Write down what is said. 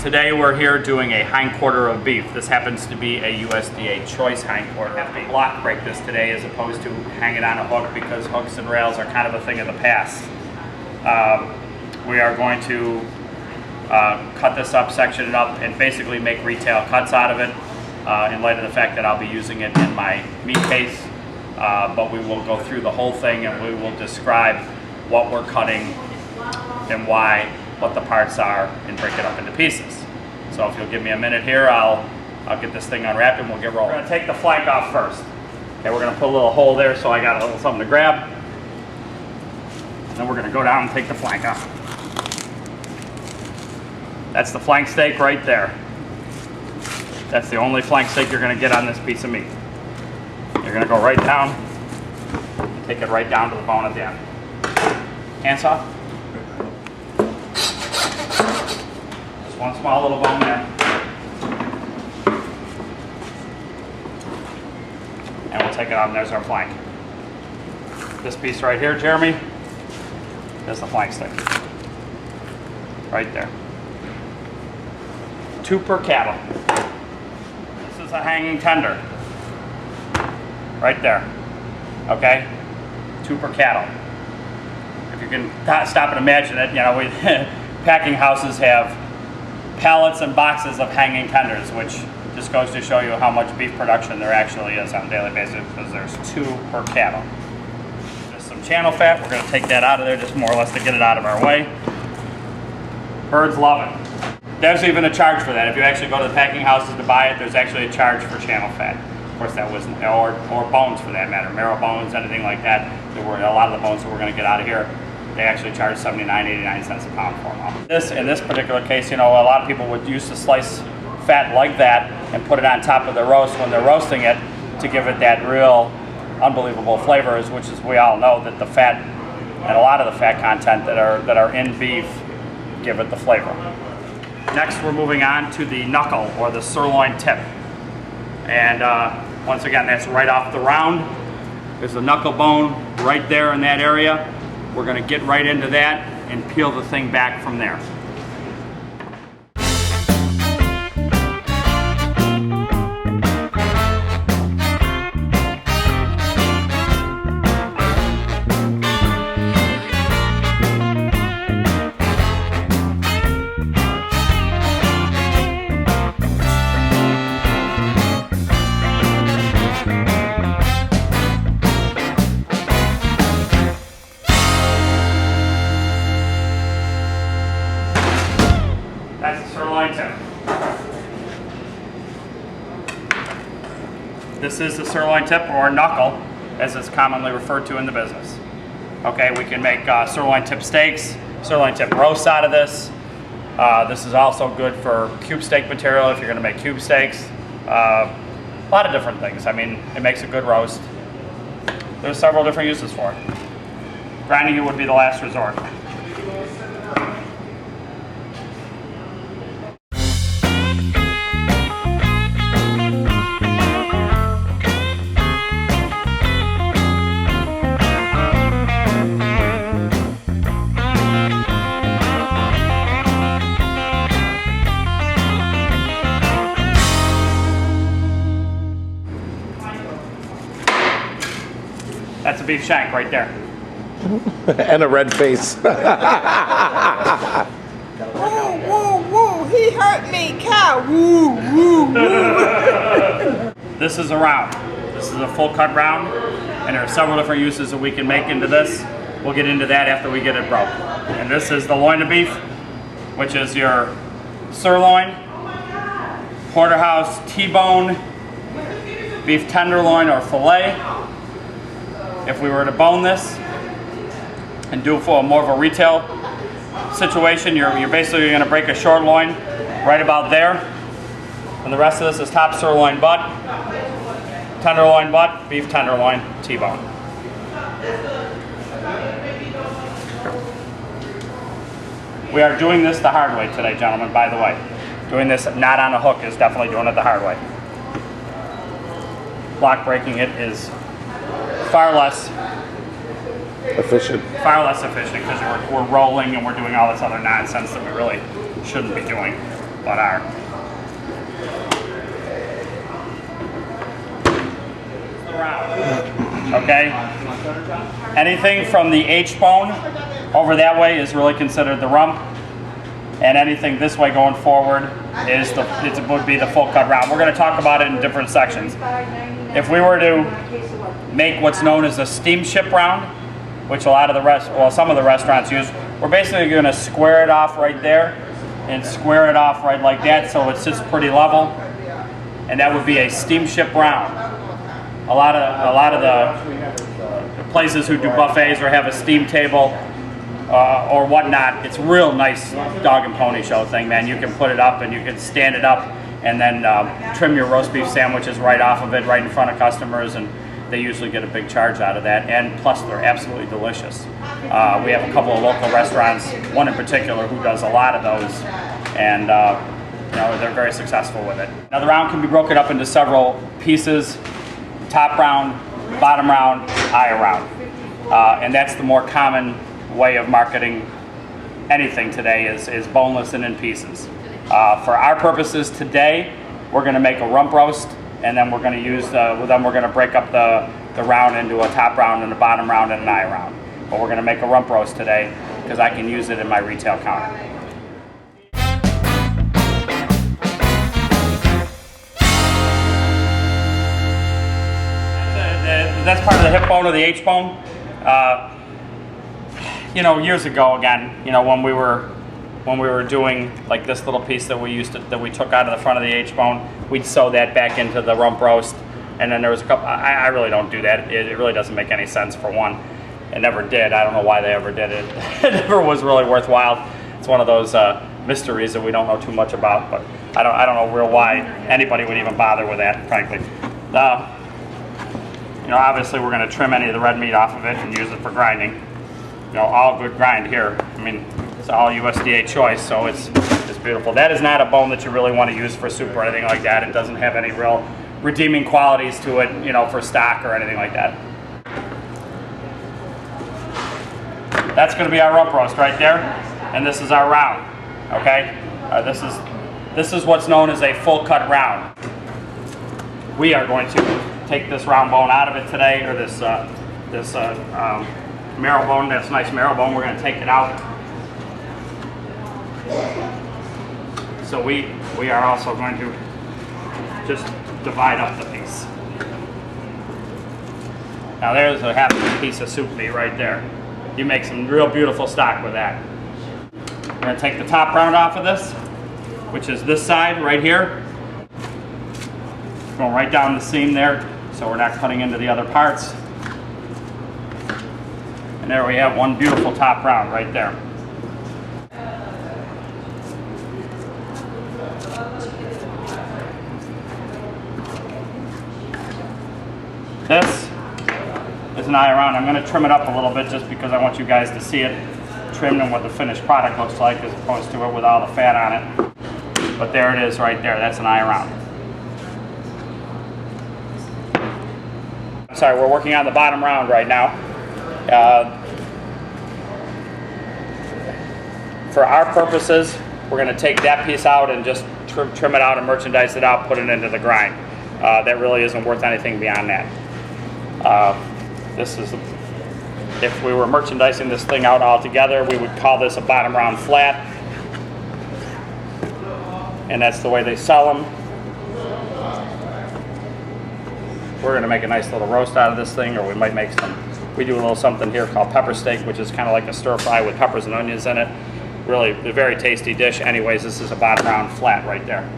Today we're here doing a hind quarter of beef. This happens to be a USDA choice hind quarter of beef. Block break this today as opposed to hang it on a hook because hooks and rails are kind of a thing of the past. We are going to cut this up, section it up, and basically make retail cuts out of it in light of the fact that I'll be using it in my meat case. But we will go through the whole thing and we will describe what we're cutting and why, what the parts are, and break it up into pieces. So if you'll give me a minute here, I'll get this thing unwrapped and we'll get rolling. We're gonna take the flank off first. Okay, we're gonna put a little hole there so I got a little something to grab. Then we're gonna go down and take the flank off. That's the flank steak right there. That's the only flank steak you're gonna get on this piece of meat. You're gonna go right down and take it right down to the bone at the end. Handsaw. Just one small little bone there. And we'll take it out and there's our flank. This piece right here, Jeremy, is the flank steak. Right there. 2 per cattle. This is a hanging tender. Right there. Okay? 2 per cattle. If you can stop and imagine it, you know, packing houses have pallets and boxes of hanging tenders, which just goes to show you how much beef production there actually is on a daily basis, because there's 2 per cattle. Just some channel fat. We're going to take that out of there just more or less to get it out of our way. Birds love it. There's even a charge for that. If you actually go to the packing houses to buy it, there's actually a charge for channel fat. Of course, that wasn't, or bones for that matter, marrow bones, anything like that. There were a lot of the bones that we're going to get out of here. They actually charge 79, 89 cents a pound for them. In this particular case, you know, a lot of people would use to slice fat like that and put it on top of the roast when they're roasting it to give it that real unbelievable flavors, which is, we all know that the fat and a lot of the fat content that are in beef give it the flavor. Next, we're moving on to the knuckle or the sirloin tip. And once again, that's right off the round. There's a knuckle bone right there in that area. We're gonna get right into that and peel the thing back from there. That's the sirloin tip. This is the sirloin tip, or knuckle, as it's commonly referred to in the business. Okay, we can make sirloin tip steaks, sirloin tip roasts out of this. This is also good for cube steak material if you're going to make cube steaks. A lot of different things. I mean, it makes a good roast. There's several different uses for it. Grinding it would be the last resort. That's a beef shank right there. And a red face. Whoa, whoa, whoa, he hurt me, cow. Woo, woo, woo. This is a round. This is a full cut round, and there are several different uses that we can make into this. We'll get into that after we get it broke. And this is the loin of beef, which is your sirloin, porterhouse T-bone, beef tenderloin or fillet. If we were to bone this and do it for more of a retail situation, you're basically going to break a short loin right about there. And the rest of this is top sirloin butt, tenderloin butt, beef tenderloin, T-bone. We are doing this the hard way today, gentlemen, by the way. Doing this not on a hook is definitely doing it the hard way. Block breaking it is far less efficient because we're rolling and we're doing all this other nonsense that we really shouldn't be doing. but are. Okay? Anything from the H-bone over that way is really considered the rump, and anything this way going forward is would be the full cut round. We're going to talk about it in different sections. If we were to make what's known as a steamship round, which a lot of the some of the restaurants use, we're basically going to square it off right there and square it off right like that so it sits pretty level, and that would be a steamship round. A lot of the places who do buffets or have a steam table or whatnot, it's real nice dog and pony show thing, man. You can put it up and you can stand it up and then trim your roast beef sandwiches right off of it, right in front of customers, and they usually get a big charge out of that, and plus they're absolutely delicious. We have a couple of local restaurants, one in particular who does a lot of those, and they're very successful with it. Now the round can be broken up into several pieces: top round, bottom round, eye round, and that's the more common way of marketing anything today is boneless and in pieces. For our purposes today, we're going to make a rump roast, and then we're going to use we're going to break up the round into a top round and a bottom round and an eye round. But we're going to make a rump roast today because I can use it in my retail counter. That's part of the hip bone or the H bone. Years ago, again, when we were doing like this little piece that we took out of the front of the H bone, we'd sew that back into the rump roast, and then there was a couple. I really don't do that. It really doesn't make any sense, for one. It never did. I don't know why they ever did it. It never was really worthwhile. It's one of those mysteries that we don't know too much about. But I don't know real why anybody would even bother with that, frankly. Obviously we're going to trim any of the red meat off of it and use it for grinding. All good grind here. I mean, it's all USDA choice, so it's beautiful. That is not a bone that you really want to use for soup or anything like that. It doesn't have any real redeeming qualities to it, for stock or anything like that. That's going to be our rump roast right there, and this is our round. Okay, this is what's known as a full cut round. We are going to take this round bone out of it today, or this marrow bone. That's nice marrow bone. We're going to take it out. So we are also going to just divide up the piece. Now there's a half a piece of soup meat right there. You make some real beautiful stock with that. We're going to take the top round off of this, which is this side right here. Going right down the seam there, so we're not cutting into the other parts. And there we have one beautiful top round right there. This is an eye round. I'm going to trim it up a little bit just because I want you guys to see it trimmed and what the finished product looks like as opposed to it with all the fat on it. But there it is right there. That's an eye round. Sorry, we're working on the bottom round right now. For our purposes, we're going to take that piece out and just trim it out and merchandise it out, put it into the grind. That really isn't worth anything beyond that. If we were merchandising this thing out altogether, we would call this a bottom round flat. And that's the way they sell them. We're going to make a nice little roast out of this thing, or we might make we do a little something here called pepper steak, which is kind of like a stir fry with peppers and onions in it. Really a very tasty dish. Anyways, this is a bottom round flat right there.